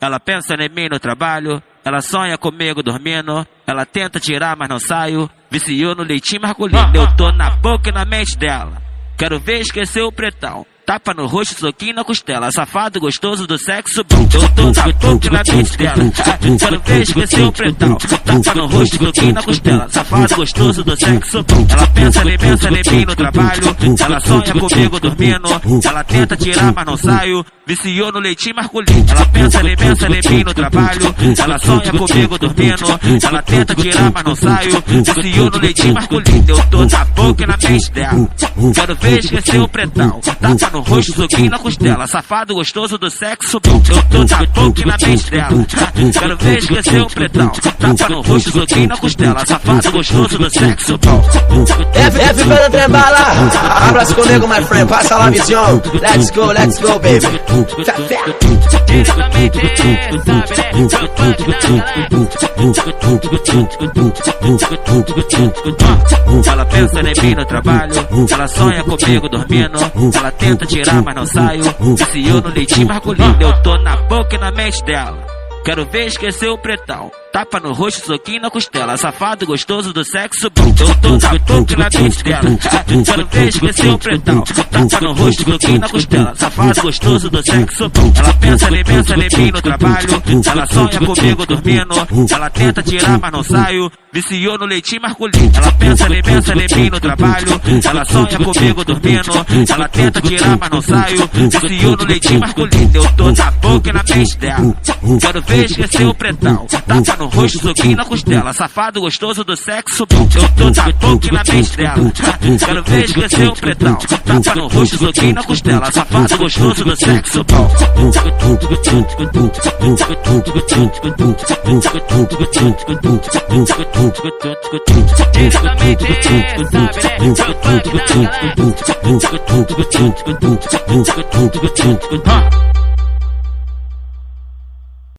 Ela pensa em mim no trabalho, ela sonha comigo dormindo, ela tenta tirar mas não saio, viciou no leitinho masculino, eu tô na boca e na mente dela, quero ver esquecer o pretão. Tapa no rosto, soquinho na costela, safado gostoso do sexo bom. Eu tô na boca e na mente dela, quero ver esquecer o pretão. Tapa no rosto, soquinho na costela, safado gostoso do sexo bom. Ela pensa em mim no trabalho, ela sonha comigo dormindo, ela tenta tirar mas não saio, viciou no leitinho masculino. Ela pensa em mim no trabalho, ela sonha comigo dormindo, ela tenta tirar mas não saio, viciou no leitinho masculino. Eu tô na boca e na mente dela, quero ver esquecer o pretão. Tapa no rosto, soquinho na costela, safado gostoso do sexo bom. Eu tô na boca e na mente dela, quero ver esquecer o pretão. Tapa no rosto, soquinho na costela, safado gostoso do sexo bom. F para trembala, abraço comigo, my friend, passa lá visão. Let's go, baby. Ela pensa em mim no trabalho, ela sonha comigo dormindo, ela tenta tirar mas não saio, viciou no leitinho masculino. Eu tô na boca e na mente dela, quero ver esquecer o pretão. Tapa no rosto, soquinho na costela, safado gostoso do sexo bom. Eu tô na boca e na mente dela, quero ver esquecer o pretão. Tapa no rosto, soquinho na costela, safado gostoso do sexo bom. Ela pensa em mim no trabalho, ela sonha comigo dormindo, ela tenta tirar mas não saio, viciou no leitinho masculino. Ela pensa em mim no trabalho, ela sonha comigo dormindo, ela tenta tirar mas não saio, viciou no leitinho masculino. Eu tô na boca e na mente dela, quero ver esquecer o pretão. Tapa no rosto, soquinho na costela, safado gostoso do sexo bom. Eu tô na boca e na mente dela, quero ver esquecer o pretão. Tapa no rosto, soquinho na costela, safado gostoso do sexo bom. Diretamente, sabe, né?